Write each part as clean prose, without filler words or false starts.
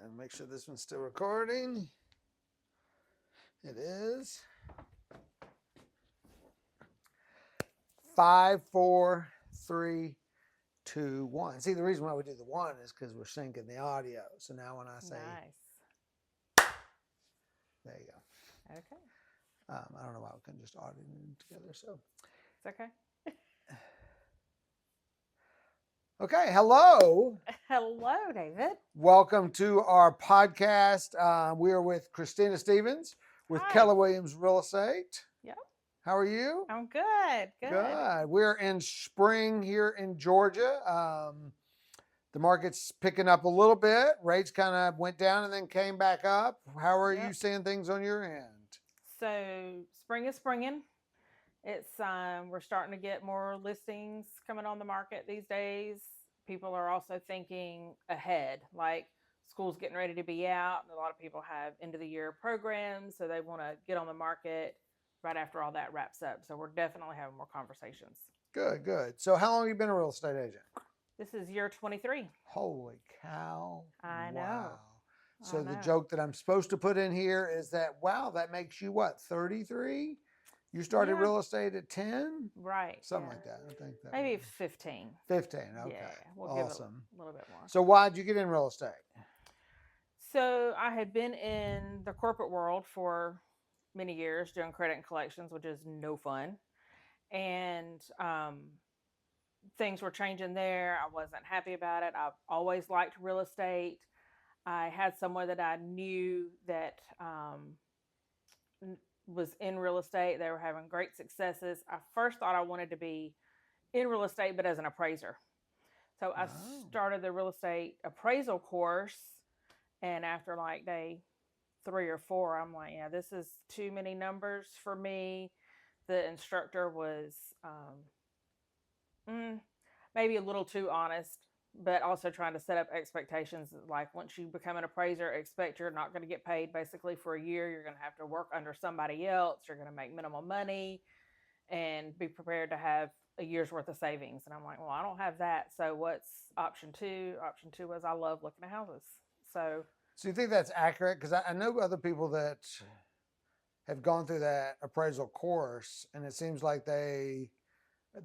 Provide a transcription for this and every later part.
and make sure this one's still recording. It is. 5, 4, 3, 2, 1. See, the reason why we do the 1 is because we're syncing the audio. So now when I say, nice. There you go. Okay. I don't know why we couldn't just audio them together. So It's okay. Okay, hello. Hello, David. Welcome to our podcast. We are with Kristina Stephens with Hi. Keller Williams Real Estate. Yep. How are you? I'm good. Good. We're in spring here in Georgia. The market's picking up a little bit. Rates kind of went down and then came back up. How are you seeing things on your end? So spring is springing. It's we're starting to get more listings coming on the market these days. People are also thinking ahead, like school's getting ready to be out, and a lot of people have end of the year programs, so they want to get on the market right after all that wraps up. So we're definitely having more conversations. Good, good. So how long have you been a real estate agent? This is year 23. Holy cow. I know. Wow. So I the know. joke that I'm supposed to put in here is that, wow, that makes you what, 33? You started Yeah. real estate at 10? Right. Something yeah. like that. I think that Maybe would be 15. 15. Okay. Yeah, we'll give it Awesome. a little bit more. So why'd you get in real estate? So I had been in the corporate world for many years doing credit and collections, which is no fun. And things were changing there. I wasn't happy about it. I've always liked real estate. I had somewhere that I knew that was in real estate. They were having great successes. I first thought I wanted to be in real estate, but as an appraiser. So I started the real estate appraisal course. And after like day 3 or 4, I'm like, yeah, this is too many numbers for me. The instructor was maybe a little too honest, but also trying to set up expectations. Like once you become an appraiser, expect you're not going to get paid basically for a year. You're going to have to work under somebody else. You're going to make minimal money and be prepared to have a year's worth of savings. And I'm like, well, I don't have that. So what's option two? Option two was I love looking at houses. So you think that's accurate? Because I know other people that have gone through that appraisal course, and it seems like they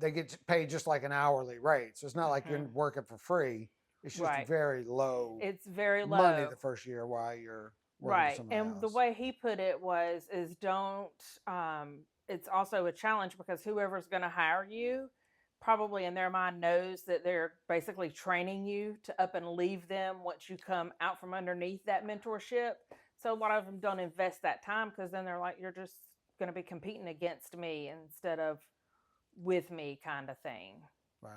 get paid just like an hourly rate. So it's not like you're working for free. It's just very low. It's very low money the first year while you're working for somebody else. And the way he put it was, is don't. It's also a challenge because whoever's going to hire you probably in their mind knows that they're basically training you to up and leave them once you come out from underneath that mentorship. So a lot of them don't invest that time because then they're like, you're just going to be competing against me instead of with me kind of thing. Wow.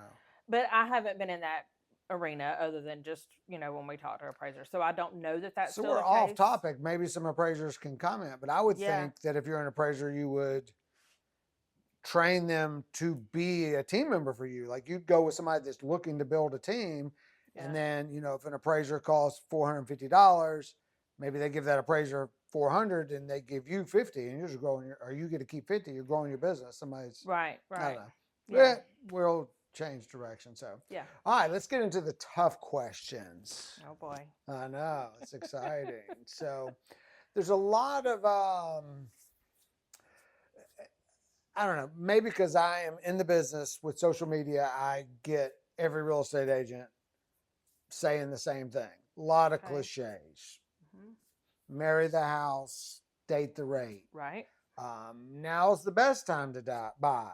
But I haven't been in that arena other than just, when we talk to appraisers. So I don't know that that's so still we're the off case. topic. Maybe some appraisers can comment, but I would think that if you're an appraiser, you would train them to be a team member for you. Like you'd go with somebody that's looking to build a team. And then, if an appraiser costs $450, maybe they give that appraiser 400 and they give you 50 and you're just growing or you get to keep 50, you're growing your business. Somebody's right. I don't know. Yeah. We'll change direction. So yeah. All right, let's get into the tough questions. Oh boy. I know, it's exciting. So there's a lot of I don't know, maybe because I am in the business with social media, I get every real estate agent saying the same thing. A lot of cliches. Marry the house, date the rate. Right. Now's the best time to buy.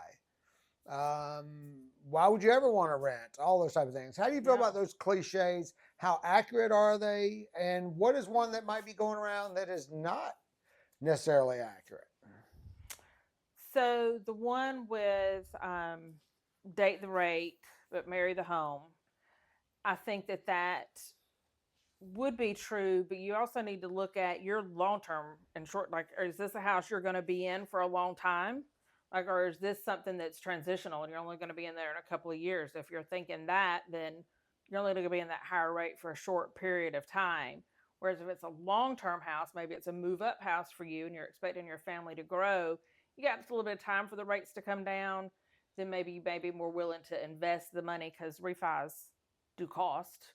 Why would you ever want to rent? All those type of things. How do you feel about those cliches? How accurate are they? And what is one that might be going around that is not necessarily accurate? So the one with date the rate but marry the home, I think that would be true, but you also need to look at your long term and short. Like, is this a house you're going to be in for a long time? Like, or is this something that's transitional and you're only going to be in there in a couple of years? If you're thinking that, then you're only going to be in that higher rate for a short period of time. Whereas if it's a long-term house, maybe it's a move-up house for you and you're expecting your family to grow, you got just a little bit of time for the rates to come down, then maybe you may be more willing to invest the money because refis do cost,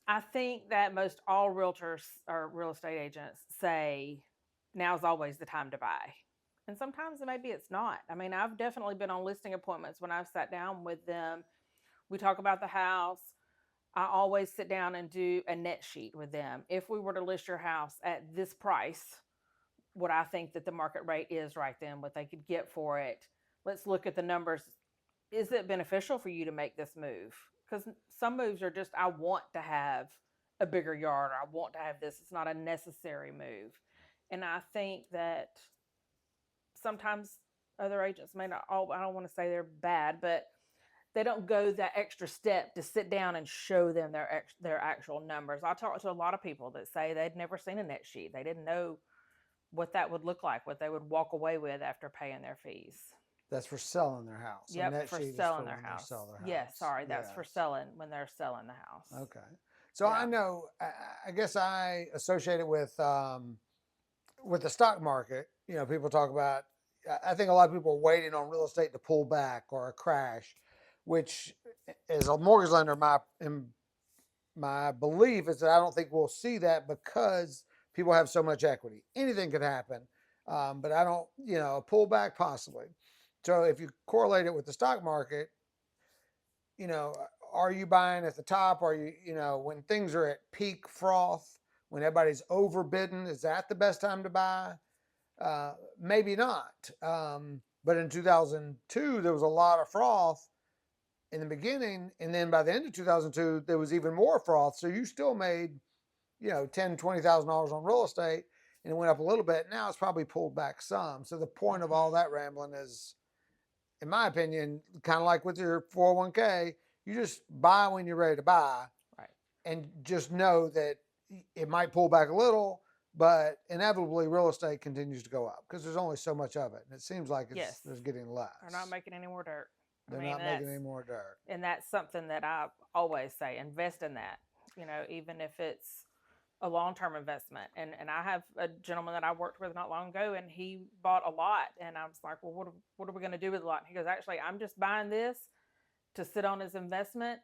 I think that most all realtors or real estate agents say now's always the time to buy. And sometimes maybe it's not. I mean, I've definitely been on listing appointments when I've sat down with them. We talk about the house. I always sit down and do a net sheet with them. If we were to list your house at this price, what I think that the market rate is right then, what they could get for it. Let's look at the numbers. Is it beneficial for you to make this move? Because some moves are just, I want to have a bigger yard, or I want to have this. It's not a necessary move. And I think that sometimes other agents may not, I don't want to say they're bad, but they don't go that extra step to sit down and show them their actual numbers. I talk to a lot of people that say they'd never seen a net sheet. They didn't know what that would look like, what they would walk away with after paying their fees. That's for selling their house. A Yep, net for sheet is selling for their when they house. sell their house. Yes, sorry, that's for Yes. selling when they're selling the house. Okay. So I Yeah. know, I guess I associate it with the stock market. You know, people talk about, I think a lot of people are waiting on real estate to pull back or a crash, which as a mortgage lender, my belief is that I don't think we'll see that because people have so much equity. Anything could happen, but I don't, a pullback possibly. So if you correlate it with the stock market, you know, are you buying at the top? Are you, when things are at peak froth, when everybody's overbidding, is that the best time to buy? Maybe not. But in 2002, there was a lot of froth in the beginning, and then by the end of 2002, there was even more froth. So you still made, $10,000, $20,000 on real estate, and it went up a little bit. Now it's probably pulled back some. So the point of all that rambling is, in my opinion, kind of like with your 401k, you just buy when you're ready to buy, Right. and just know that it might pull back a little, but inevitably real estate continues to go up because there's only so much of it, and it seems like there's getting less. They're not making any more dirt. They're not making any more dirt. And that's something that I always say, invest in that, even if it's a long-term investment. And I have a gentleman that I worked with not long ago, and he bought a lot, and I was like, well, what are we going to do with the lot? And he goes, actually, I'm just buying this to sit on as investment,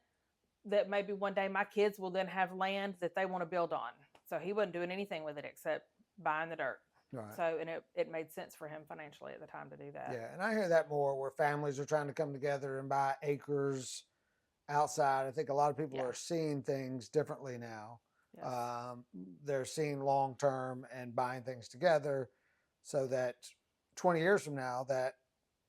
that maybe one day my kids will then have land that they want to build on. So he wasn't doing anything with it except buying the dirt. Right. So, and it made sense for him financially at the time to do that. Yeah, and I hear that more where families are trying to come together and buy acres outside. I think a lot of people are seeing things differently now. Yes. They're seeing long term and buying things together, so that 20 years from now, that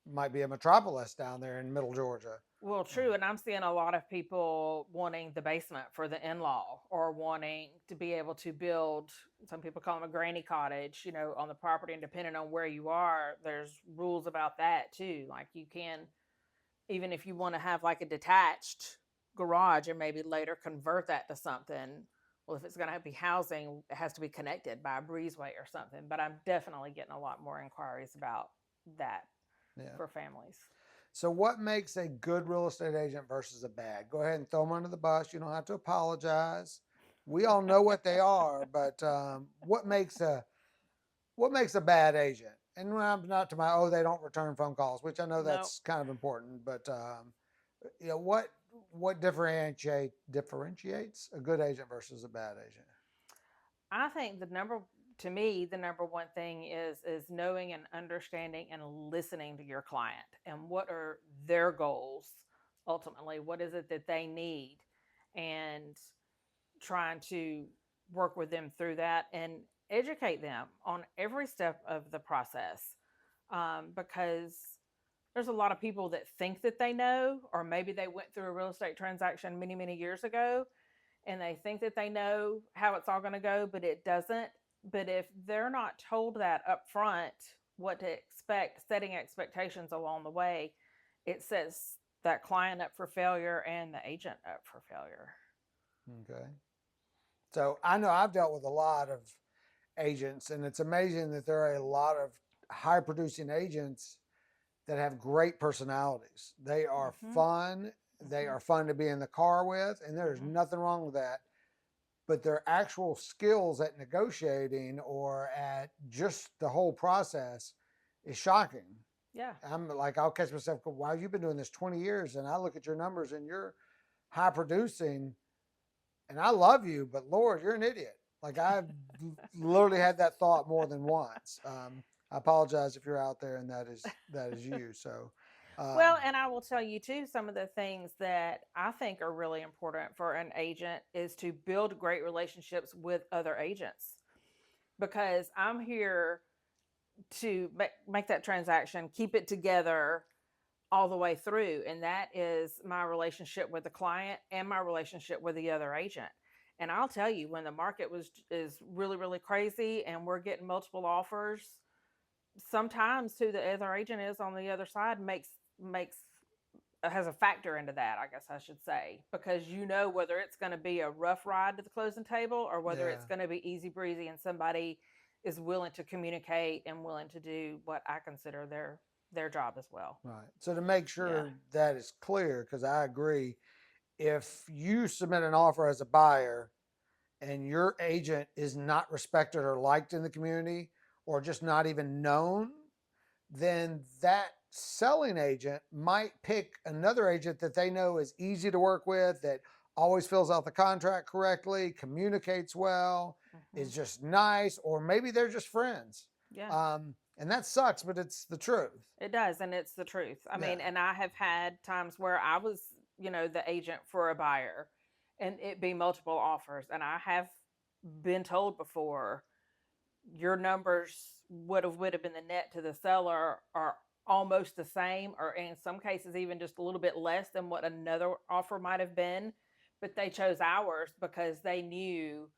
might be a metropolis down there in middle Georgia. Well, true. And I'm seeing a lot of people wanting the basement for the in-law, or wanting to be able to build, some people call them a granny cottage, on the property. And depending on where you are, there's rules about that too. Like you can, even if you want to have like a detached garage and maybe later convert that to something, well, if it's going to be housing, it has to be connected by a breezeway or something. But I'm definitely getting a lot more inquiries about that for families. So what makes a good real estate agent versus a bad? Go ahead and throw them under the bus. You don't have to apologize. We all know what they are, but what makes a bad agent? And when I'm not to my, they don't return phone calls, which I know that's kind of important, but what differentiates a good agent versus a bad agent? I think the number one thing is knowing and understanding and listening to your client, and what are their goals ultimately. What is it that they need, and trying to work with them through that and educate them on every step of the process. Because there's a lot of people that think that they know, or maybe they went through a real estate transaction many, many years ago, and they think that they know how it's all going to go, but it doesn't. But if they're not told that up front, what to expect, setting expectations along the way, it sets that client up for failure and the agent up for failure. Okay. So I know I've dealt with a lot of agents, and it's amazing that there are a lot of high producing agents that have great personalities. They are fun. They are fun to be in the car with, and there's nothing wrong with that. But their actual skills at negotiating or at just the whole process is shocking. Yeah. I'm like, I'll catch myself, why have you been doing this 20 years? And I look at your numbers and you're high producing, and I love you, but Lord, you're an idiot. Like I've literally had that thought more than once. I apologize if you're out there and that is you. So, Well, um, and I will tell you too, some of the things that I think are really important for an agent is to build great relationships with other agents, because I'm here to make that transaction, keep it together all the way through. And that is my relationship with the client and my relationship with the other agent. And I'll tell you, when the market is really, really crazy and we're getting multiple offers, sometimes who the other agent is on the other side makes has a factor into that, I guess I should say, because you know whether it's going to be a rough ride to the closing table or whether yeah, it's going to be easy breezy and somebody is willing to communicate and willing to do what I consider their job as well. right. So to make Yeah. sure that is clear, because I agree, if you submit an offer as a buyer and your agent is not respected or liked in the community or just not even known, then that selling agent might pick another agent that they know is easy to work with, that always fills out the contract correctly, communicates well, Hmm. is just nice, or maybe they're just friends. Yeah. And that sucks, but it's the truth. It does, and it's the truth. I Yeah. mean, and I have had times where I was, the agent for a buyer and it be multiple offers, and I have been told before your numbers would have been the net to the seller are almost the same, or in some cases even just a little bit less than what another offer might have been, but they chose ours because they knew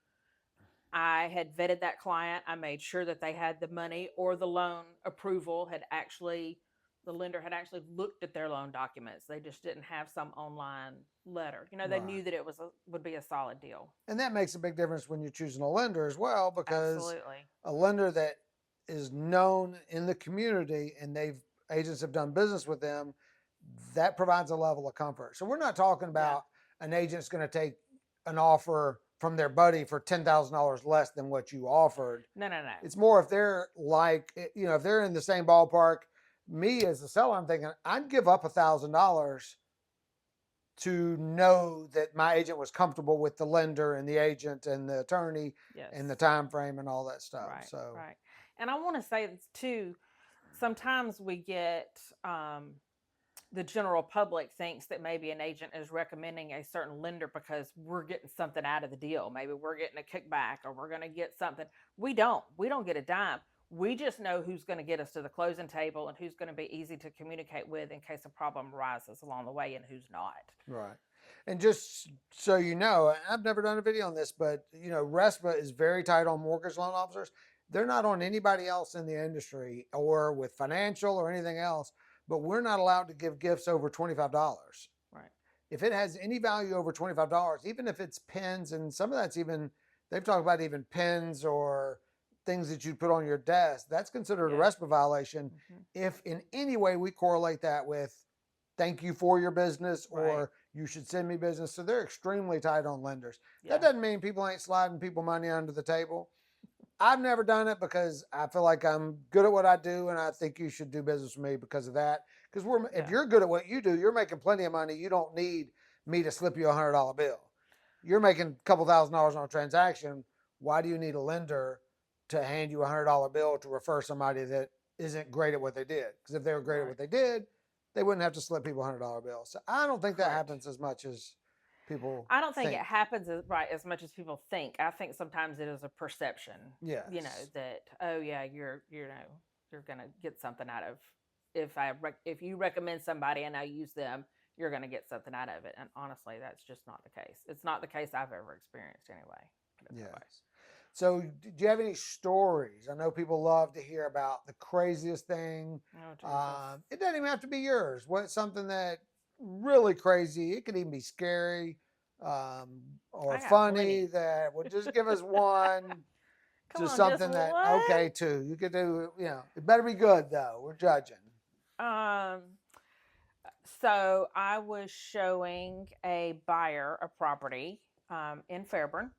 I had vetted that client. I made sure that they had the money, or the loan approval had actually, the lender had actually looked at their loan documents. They just didn't have some online letter. They Right. knew that it would be a solid deal. And that makes a big difference when you're choosing a lender as well, because Absolutely. a lender that is known in the community and agents have done business with them, that provides a level of comfort. So we're not talking Yeah. about an agent's going to take an offer from their buddy for $10,000 less than what you offered. No, no, no. It's more if they're like, if they're in the same ballpark. Me as a seller, I'm thinking I'd give up $1,000 to know that my agent was comfortable with the lender and the agent and the attorney Yes. and the time frame and all that stuff. Right. So Right. And I want to say this too. Sometimes we get the general public thinks that maybe an agent is recommending a certain lender because we're getting something out of the deal. Maybe we're getting a kickback or we're going to get something. We don't. We don't get a dime. We just know who's going to get us to the closing table and who's going to be easy to communicate with in case a problem arises along the way, and who's not. right. And just so you know, I've never done a video on this, but RESPA is very tight on mortgage loan officers. They're not on anybody else in the industry or with financial or anything else, but we're not allowed to give gifts over $25. Right. If it has any value over $25, even if it's pens, and some of that's even, they've talked about even pens or things that you put on your desk, that's considered a Yeah. RESPA violation. Mm-hmm. If in any way we correlate that with thank you for your business or Right. you should send me business. So they're extremely tight on lenders. Yeah. That doesn't mean people ain't sliding people money under the table. I've never done it because I feel like I'm good at what I do, and I think you should do business with me because of that. Because if you're good at what you do, you're making plenty of money. You don't need me to slip you $100 bill. You're making a couple $1,000s on a transaction. Why do you need a lender to hand you $100 bill to refer somebody that isn't great at what they did? Because if they were great at what they did, they wouldn't have to slip people $100 bills. So I don't think that Correct. happens as much as people. I don't think it happens as much as people think. I think sometimes it is a perception. Yes. That oh yeah, you're gonna get something out of if you recommend somebody and I use them, you're gonna get something out of it. And honestly, that's just not the case. It's not the case I've ever experienced anyway. Yes. So, do you have any stories? I know people love to hear about the craziest thing. Oh, It doesn't even have to be yours. What's something that really crazy? It could even be scary or funny. That would just give us one. Just something that okay too. You could do. It better be good though. We're judging. So I was showing a buyer a property in Fairburn,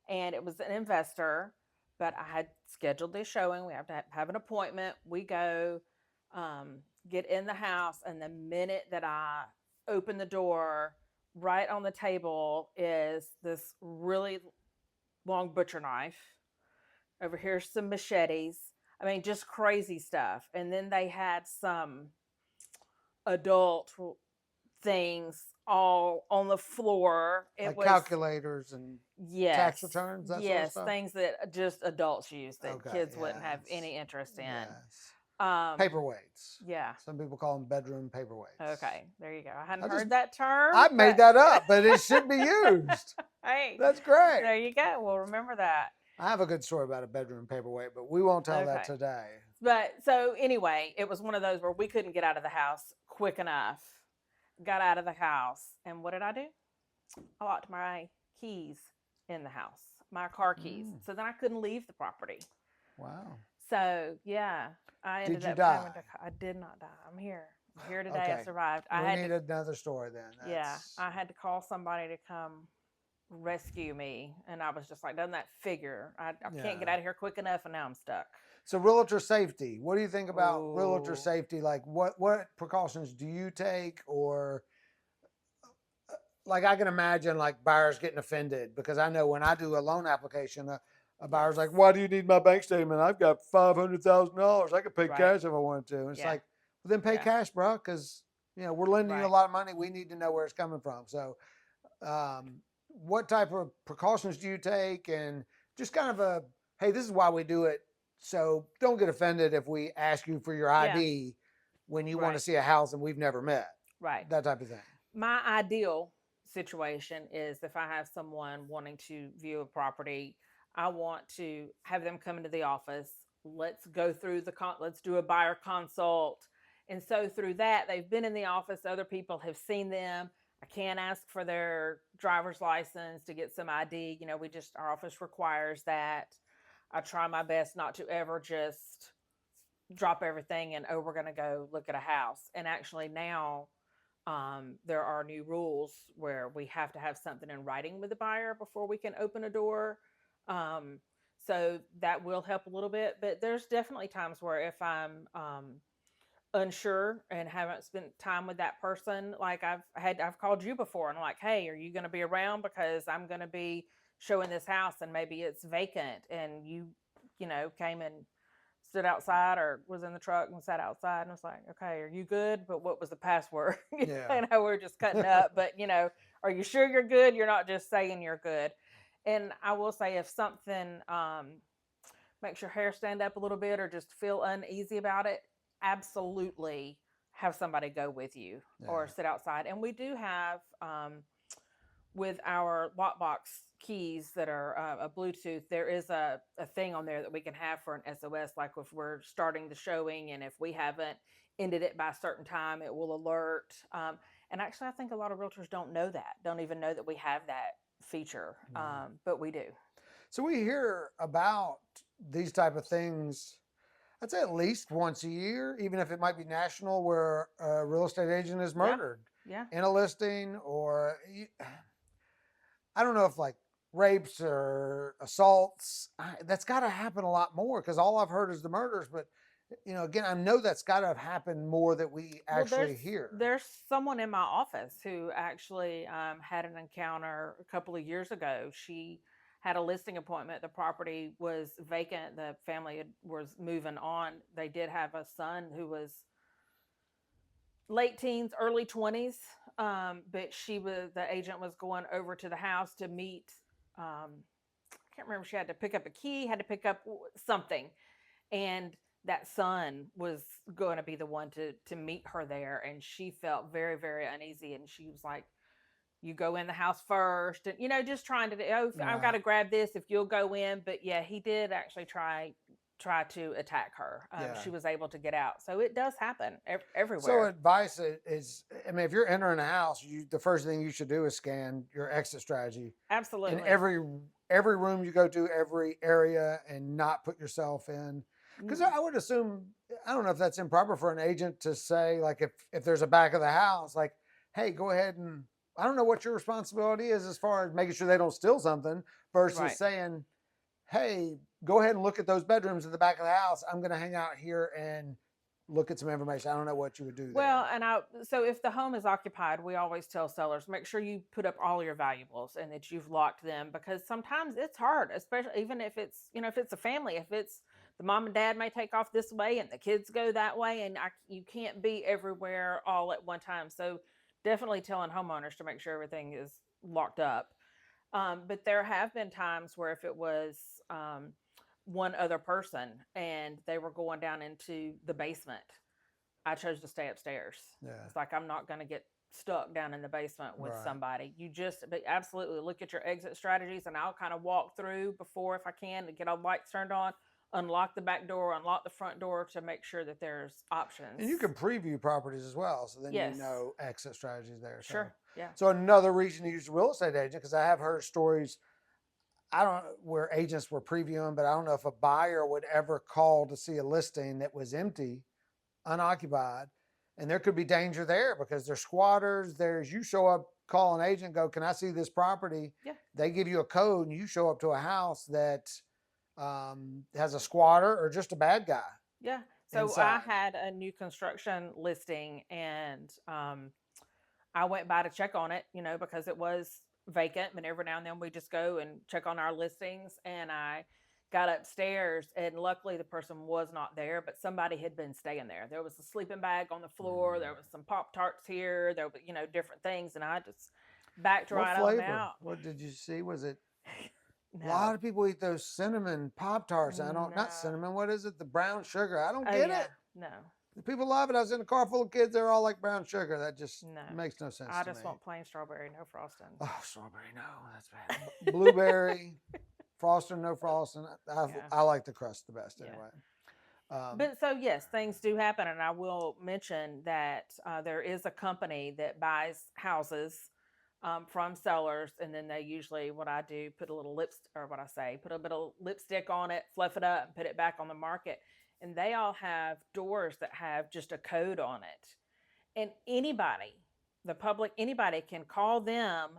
and it was an investor, but I had scheduled this showing. We have to have an appointment. We go, get in the house, and the minute that I open the door, right on the table is this really long butcher knife. Over here's some machetes. I mean, just crazy stuff. And then they had some adult things all on the floor. It Like was calculators and tax yes, returns, that sort of yes, stuff. things that just adults use that Okay, kids wouldn't have yes, any interest in. yes. Um, Paperweights. yeah. Some people call them bedroom paperweights. Okay, there you go. I hadn't I just heard that term, I made but that up, but it should be used. hey, That's great. there you go. We'll remember that. I have a good story about a bedroom paperweight, but we won't tell that Okay. today. But so anyway, it was one of those where we couldn't get out of the house quick enough. Got out of the house, and what did I do? I locked my keys in the house, my car keys. Mm, So then I couldn't leave the property. wow. So yeah, I Did ended you up die? having to. I did not die. I'm here. I'm here today. I Okay. survived. I We had need to. another story then. Yeah, That's I had to call somebody to come rescue me, and I was just like, doesn't that figure? I can't get yeah. out of here quick enough, and now I'm stuck. So realtor safety. What do you think about realtor Oh, safety? Like what precautions do you take, or like I can imagine like buyers getting offended because I know when I do a loan application, a buyer's yes, like, "Why do you need my bank statement? I've got $500,000. I could pay right, cash if I wanted to." And it's yeah, like, well, then pay yeah, cash, bro, because we're lending you a right. lot of money. We need to know where it's coming from. So, what type of precautions do you take, and just kind of a, hey, this is why we do it. So don't get offended if we ask you for your Yeah, ID when you want to right, see a house and we've never met. right. That type of thing. My ideal situation is if I have someone wanting to view a property, I want to have them come into the office. Let's go through let's do a buyer consult. And so through that, they've been in the office, other people have seen them. I can't ask for their driver's license to get some ID. Our office requires that. I try my best not to ever just drop everything and, oh, we're going to go look at a house. And actually now there are new rules where we have to have something in writing with the buyer before we can open a door. Um, so that will help a little bit. But there's definitely times where if I'm unsure and haven't spent time with that person, like I've called you before and I'm like, hey, are you going to be around because I'm going to be showing this house and maybe it's vacant, and you came and stood outside or was in the truck and sat outside and was like, okay, are you good? But what was the password? Yeah. We're just cutting up, but are you sure you're good? You're not just saying you're good. And I will say if something makes your hair stand up a little bit or just feel uneasy about it, absolutely have somebody go with you or Yeah. sit outside. And we do have with our lockbox keys that are a Bluetooth, there is a thing on there that we can have for an SOS. Like if we're starting the showing and if we haven't ended it by a certain time, it will alert. And actually, I think a lot of realtors don't know that, don't even know that we have that feature, Yeah. but we do. So we hear about these type of things, I'd say at least once a year, even if it might be national, where a real estate agent is Yeah, murdered yeah. in a listing, or I don't know if like rapes or assaults. That's got to happen a lot more because all I've heard is the murders. But again, I know that's got to have happened more that we Well, actually hear. there's someone in my office who actually had an encounter a couple of years ago. She had a listing appointment. The property was vacant. The family was moving on. They did have a son who was late teens, early 20s. But the agent was going over to the house to meet. I can't remember. She had to pick up a key, had to pick up something, and that son was going to be the one to meet her there, and she felt very, very uneasy, and she was like, you go in the house first, and just trying to, oh, I've got Right. to grab this if you'll go in. But yeah, he did actually try to attack her. Yeah. She was able to get out. So it does happen So everywhere. advice is, I mean, if you're entering a house, the first thing you should do is scan your exit strategy in Absolutely. every room you go to, every area, and not put yourself in. Because Mm, I would assume, I don't know if that's improper for an agent to say, like, if there's a back of the house, like, hey, go ahead and, I don't know what your responsibility is as far as making sure they don't steal something versus right. saying, hey, go ahead and look at those bedrooms at the back of the house. I'm going to hang out here and look at some information. I don't know what you would do Well, there. so if the home is occupied, we always tell sellers, make sure you put up all your valuables and that you've locked them, because sometimes it's hard, especially even if it's, if it's a family, if it's the mom and dad may take off this way and the kids go that way, and you can't be everywhere all at one time. So definitely telling homeowners to make sure everything is locked up. But there have been times where if it was one other person and they were going down into the basement, I chose to stay upstairs. Yeah. It's like, I'm not going to get stuck down in the basement with Right. somebody. But absolutely look at your exit strategies, and I'll kind of walk through before, if I can, to get all the lights turned on, unlock the back door, unlock the front door to make sure that there's options. And you can preview properties as well, so then Yes. you know exit strategies there. Sure. Yeah. So another reason to use a real estate agent, because I have heard stories, I don't know where agents were previewing, but I don't know if a buyer would ever call to see a listing that was empty, unoccupied, and there could be danger there because there's squatters. You show up, call an agent, go, can I see this property? Yeah. They give you a code, and you show up to a house that has a squatter or just a bad guy. Yeah. So inside. I had a new construction listing, and I went by to check on it, because it was vacant. But every now and then we just go and check on our listings. And I got upstairs, and luckily the person was not there, but somebody had been staying there. There was a sleeping bag on the floor. There was some Pop-Tarts here. There were, different things. And I just backed right on out. What did you see? Was it? No. A lot of people eat those cinnamon Pop-Tarts. Not cinnamon. What is it? The brown sugar. I don't get it. No. People love it. I was in a car full of kids. They're all like brown sugar. That just makes no sense. I just want plain strawberry, no frosting. Oh, strawberry, no, that's bad. Blueberry, frosting, no frosting. I like the crust the best anyway. But so yes, things do happen, and I will mention that there is a company that buys houses from sellers, and then they usually, what I do, put a bit of lipstick on it, fluff it up, and put it back on the market. And they all have doors that have just a code on it, and anybody can call them.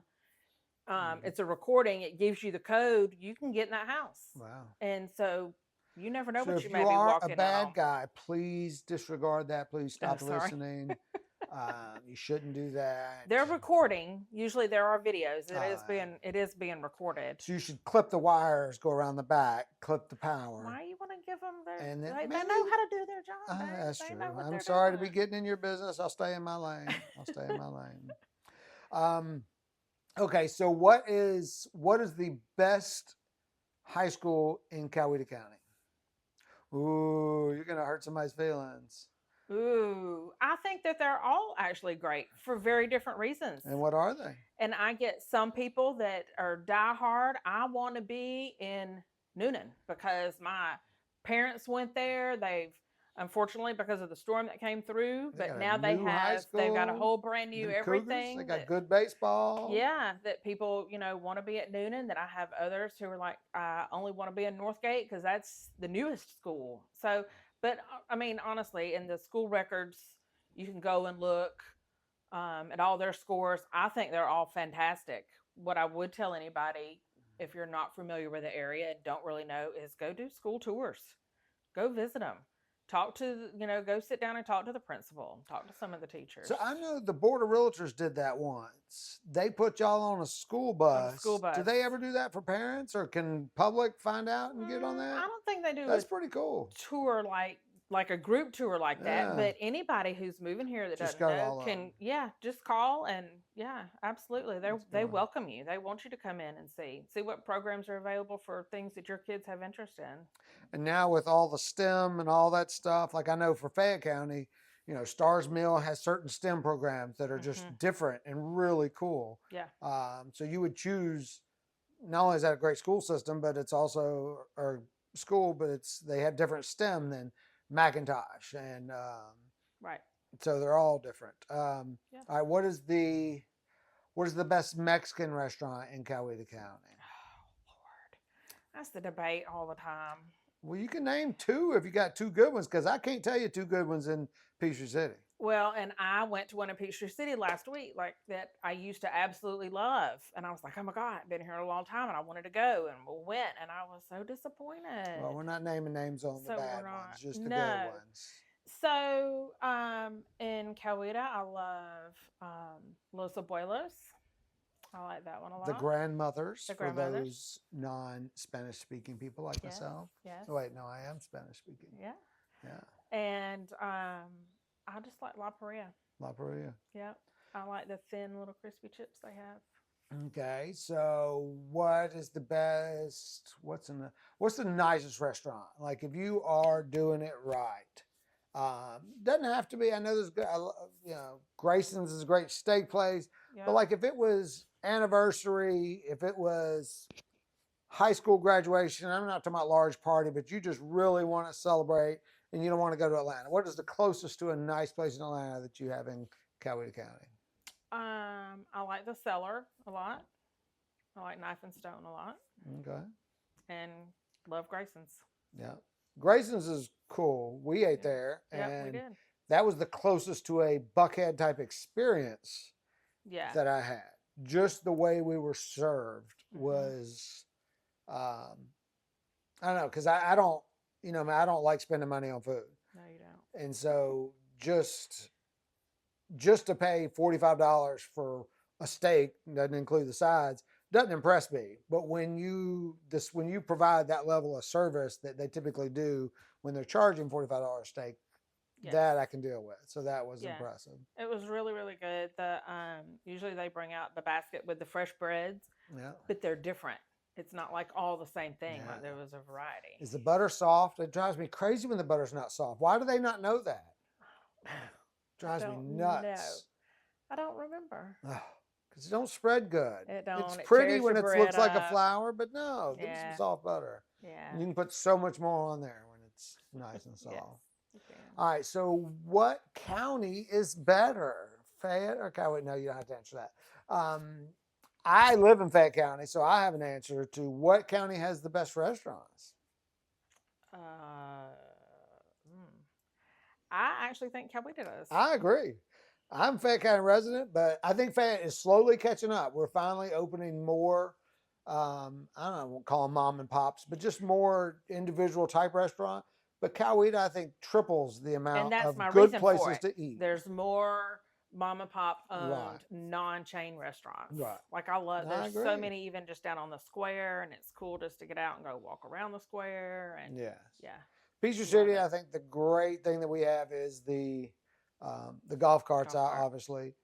It's a recording. It gives you the code. You can get in that house. Wow. And so you never know what you if may you be are walking a bad on. guy, please disregard that. Please stop sorry. listening. You shouldn't do that. They're recording. Usually there are videos. It is being recorded. So you should clip the wires, go around the back, clip the power. Why you want to give them their? And then they maybe- know how to do their job. That's They true. know what I'm they're sorry to doing. be getting in your business. I'll stay in my lane. Okay, so what is the best high school in Coweta County? Ooh, you're gonna hurt somebody's feelings. Ooh, I think that they're all actually great for very different reasons. And what are they? And I get some people that are diehard. I want to be in Noonan because my parents went there. They've, unfortunately, because of the storm that came through, but now they've got a whole brand new everything. They got good baseball. Yeah, that people, want to be at Noonan. That I have others who are like, I only want to be in Northgate because that's the newest school. So, but I mean, honestly, in the school records, you can go and look at all their scores. I think they're all fantastic. What I would tell anybody, if you're not familiar with the area and don't really know, is go do school tours. Go visit them. Talk to, go sit down and talk to the principal. Talk to some of the teachers. So I know the Board of Realtors did that once. They put y'all on a school bus. Do they ever do that for parents, or can public find out and get on that? I don't think they do. That's pretty cool. Tour like a group tour like that. But anybody who's moving here that doesn't know can, just call, and absolutely. They welcome you. They want you to come in and see what programs are available for things that your kids have interest in. And now with all the STEM and all that stuff, like I know for Fayette County, Stars Mill has certain STEM programs that are just different and really cool. Yeah. So you would choose, not only is that a great school system, but it's also they have different STEM than Macintosh, and right. So they're all different. All right, what is the best Mexican restaurant in Coweta County? Oh Lord, that's the debate all the time. Well, you can name two if you got two good ones, because I can't tell you two good ones in Peachtree City. Well, and I went to one in Peachtree City last week, like that I used to absolutely love. And I was like, oh my God, I've been here a long time and I wanted to go, and we went, and I was so disappointed. Well, we're not naming names on the bad ones, just the good ones. So, in Coweta, I love Los Abuelos. I like that one a The lot. grandmothers The for grandmothers. those non-Spanish speaking people like Yes. myself. Yes. Oh, wait, no, I am Spanish speaking. Yeah. Yeah. And I just like La Paria. La Paria. Yep. I like the thin little crispy chips they have. Okay, so what is the best? What's the nicest restaurant? Like if you are doing it right, doesn't have to be. I know Grayson's is a great steak place, Yep. but like if it was anniversary, if it was high school graduation, I'm not talking about large party, but you just really want to celebrate and you don't want to go to Atlanta. What is the closest to a nice place in Atlanta that you have in Coweta County? I like the Cellar a lot. I like Knife and Stone a lot. Okay. And love Grayson's. Yeah. Grayson's is cool. We ate there, Yep, we and did. that was the closest to a Buckhead type experience Yeah. that I had. Just the way we were served Mhm. was, I don't know, because I don't, I don't like spending money on food, No, you don't. and so just to pay $45 for a steak, doesn't include the sides, doesn't impress me. But when you provide that level of service that they typically do when they're charging $45 steak, Yes. that I can deal with. So that was Yeah. impressive. It was really, really good. The usually they bring out the basket with the fresh breads, Yeah. but they're different. It's not like all the same thing. Yeah. Like there was a variety. Is the butter soft? It drives me crazy when the butter's not soft. Why do they not know that? Drives me nuts. I don't remember. Because it don't spread good. It don't. It's It pretty tears when your it bread looks like a up. flour, but no, give me some Yeah. soft butter. Yeah. And you can put so much more on there when it's nice and soft. Yes, you can. All right, so what county is better, Fayette or Coweta? No, you don't have to answer that. I live in Fayette County, so I have an answer to what county has the best restaurants. I actually think Coweta does. I agree. I'm a Fayette County resident, but I think Fayette is slowly catching up. We're finally opening more, I don't know, I won't call them mom and pops, but just more individual type restaurant. But Coweta, I think, triples the amount and that's of my good reason places for it. to eat. There's more mom and pop owned Right. non-chain restaurants. Right. Like I love. I There's so agree. many even just down on the square, and it's cool just to get out and go walk around the square. And Yes. yeah. Peachtree Love City, it. I think the great thing that we have is the golf carts, Golf cart. obviously,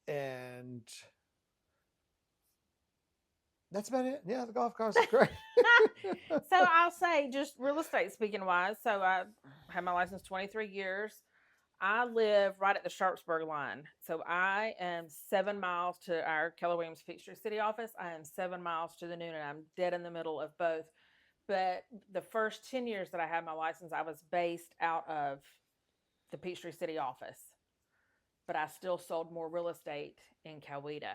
and that's about it. Yeah, the golf carts are great. So I'll say, just real estate speaking wise. So I had my license 23 years. I live right at the Sharpsburg line. So I am 7 miles to our Keller Williams Peachtree City office. I am 7 miles to the Noonan. I'm dead in the middle of both. But the first 10 years that I had my license, I was based out of the Peachtree City office. But I still sold more real estate in Coweta.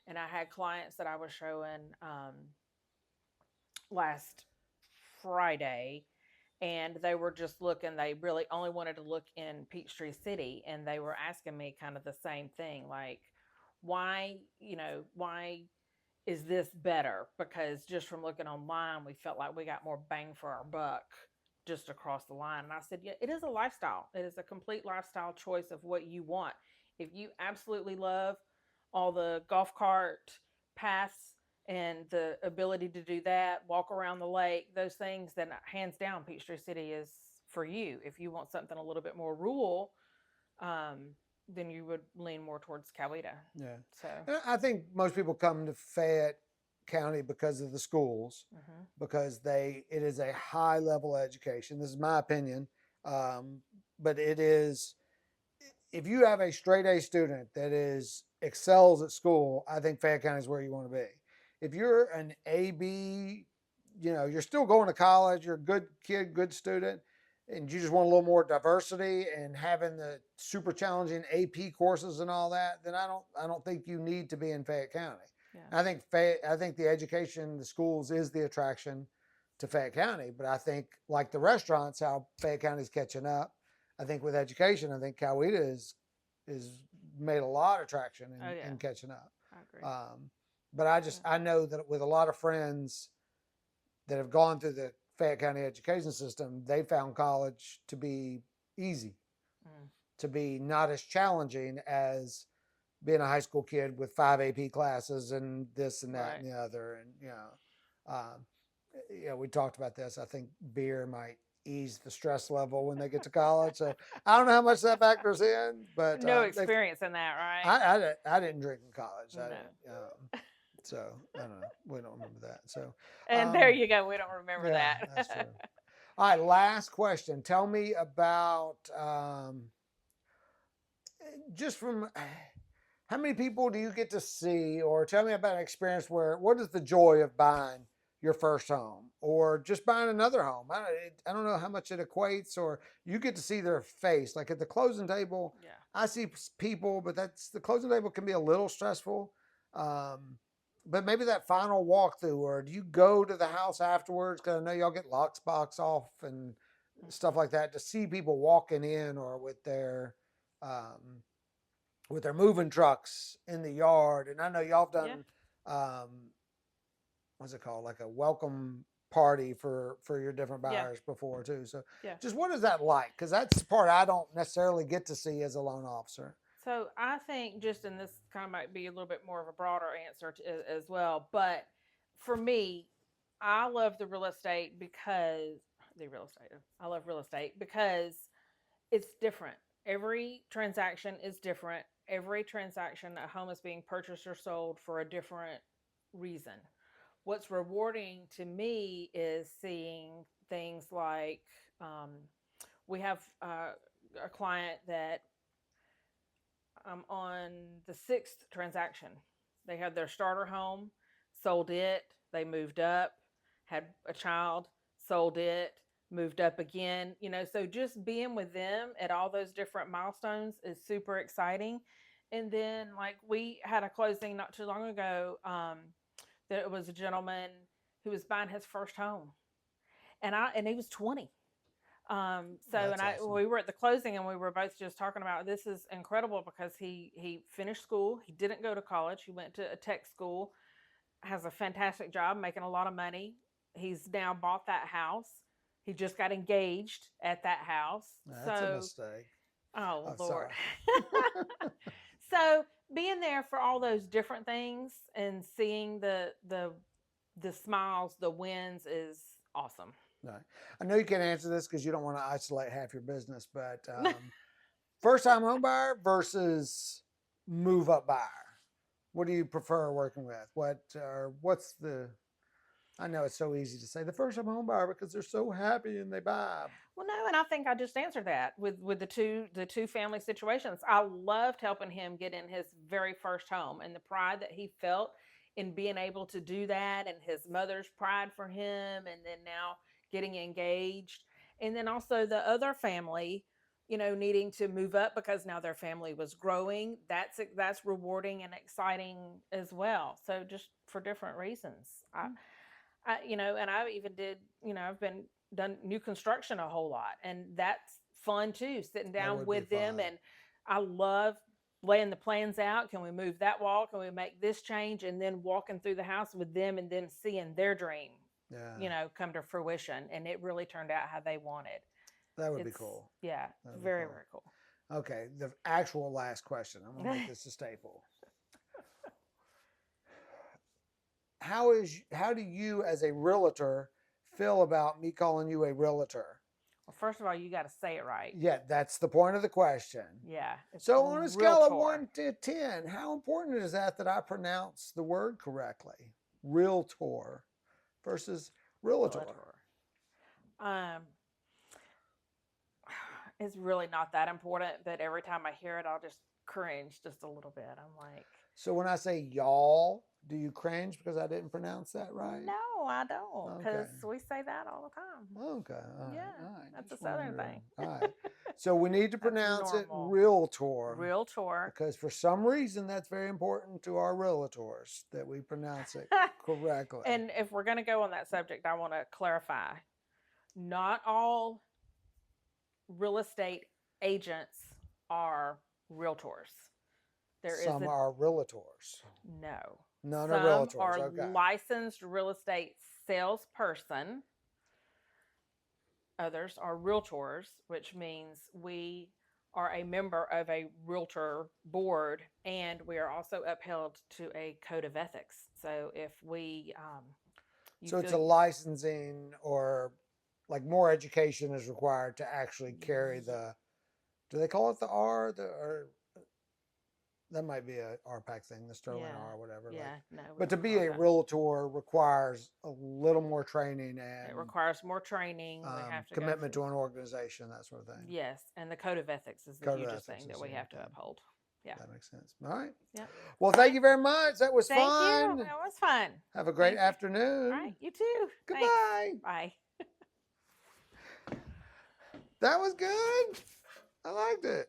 And I had clients that I was showing last Friday, and they were just looking. They really only wanted to look in Peachtree City, and they were asking me kind of the same thing, like, why is this better? Because just from looking online, we felt like we got more bang for our buck just across the line. And I said, yeah, it is a lifestyle. It is a complete lifestyle choice of what you want. If you absolutely love all the golf cart paths and the ability to do that, walk around the lake, those things, then hands down, Peachtree City is for you. If you want something a little bit more rural, then you would lean more towards Coweta. Yeah. So And I think most people come to Fayette County because of the schools, because it is a high level education. This is my opinion, but it is. If you have a straight A student that excels at school, I think Fayette County is where you want to be. If you're an AB, you're still going to college, you're a good kid, good student, and you just want a little more diversity and having the super challenging AP courses and all that, then I don't think you need to be in Fayette County. Yeah. I think the education, the schools is the attraction to Fayette County, but I think like the restaurants, how Fayette County is catching up. I think with education, I think Coweta is made a lot of traction in catching up. I agree. But I know that with a lot of friends that have gone through the Fayette County education system, they found college to be easy, to be not as challenging as being a high school kid with 5 AP classes and this and that and the other. And, we talked about this. I think beer might ease the stress level when they get to college. So I don't know how much that factors in, but no experience in that, right? I didn't drink in college. No. So I don't know. We don't remember that. So, and there you go. We don't remember yeah, that. That's true. All right. Last question. Tell me about, just from how many people do you get to see, or tell me about an experience where, what is the joy of buying your first home or just buying another home? I don't know how much it equates, or you get to see their face. Like at the closing table, I see people, but the closing table can be a little stressful. But maybe that final walkthrough, or do you go to the house afterwards? Because I know y'all get locks box off and stuff like that, to see people walking in, or with their moving trucks in the yard. And I know y'all have done, what's it called? Like a welcome party for your different buyers before too. So just what is that like? Because that's the part I don't necessarily get to see as a loan officer. So I think just, and this kind of might be a little bit more of a broader answer as well, but for me, I love the real estate because I love real estate because it's different. Every transaction is different. Every transaction, a home is being purchased or sold for a different reason. What's rewarding to me is seeing things like, we have a client that on the sixth transaction. They had their starter home, sold it, they moved up, had a child, sold it, moved up again. So just being with them at all those different milestones is super exciting. And then, like, we had a closing not too long ago, that it was a gentleman who was buying his first home, and he was 20. We were at the closing, and we were both just talking about, this is incredible because he finished school. He didn't go to college. He went to a tech school, has a fantastic job, making a lot of money. He's now bought that house. He just got engaged at that house. That's a mistake. Oh, Lord. So being there for all those different things and seeing the smiles, the wins is awesome. Right. I know you can't answer this because you don't want to isolate half your business, but first time home buyer versus move up buyer, what do you prefer working with? What's the, I know it's so easy to say the first time home buyer because they're so happy and they buy. Well, no, and I think I just answered that with the two family situations. I loved helping him get in his very first home, and the pride that he felt in being able to do that, and his mother's pride for him, and then now getting engaged. And then also the other family, needing to move up because now their family was growing. That's rewarding and exciting as well. So just for different reasons. And I even did, I've done new construction a whole lot, and that's fun too, sitting down with them. And I love laying the plans out. Can we move that wall? Can we make this change? And then walking through the house with them and then seeing their dream, come to fruition. And it really turned out how they wanted. That would be cool. Yeah. Very, very cool. Okay. The actual last question. I'm going to make this a staple. How do you as a realtor feel about me calling you a realtor? Well, first of all, you got to say it right. Yeah, that's the point of the question. Yeah. So on a scale of 1 to 10, how important is that I pronounce the word correctly? Realtor versus realtor. It's really not that important, but every time I hear it, I'll just cringe just a little bit. I'm like. So when I say y'all, do you cringe because I didn't pronounce that right? No, I don't, because we say that all the time. Okay. All right. Yeah, all right. that's a Southern thing. All right. So we need to pronounce it realtor. Realtor. Because for some reason, that's very important to our realtors that we pronounce it correctly. And if we're going to go on that subject, I want to clarify. Not all real estate agents are realtors. Some are realtors. No. None are realtors. Some are licensed real estate salesperson others are realtors, which means we are a member of a realtor board, and we are also upheld to a code of ethics. So if we, you So it's feel, a licensing or like more education is required to actually carry the, do they call it the R? Or that might be a RPAC thing, the Sterling yeah, R or whatever. yeah, Like, no, we but to don't be call it a that. realtor requires a little more training It and requires more training. We have to go commitment through. to an organization, that sort of thing. Yes, and the code of ethics is the Code of hugest ethics thing that is we the have other to thing. uphold. Yeah. That makes sense. All right. Yep. Well, All thank right. you very much. That was Thank you. fun. That was fun. Have a great Thank you. All right. afternoon. You too. Thanks. Goodbye. Bye. That was good. I liked it.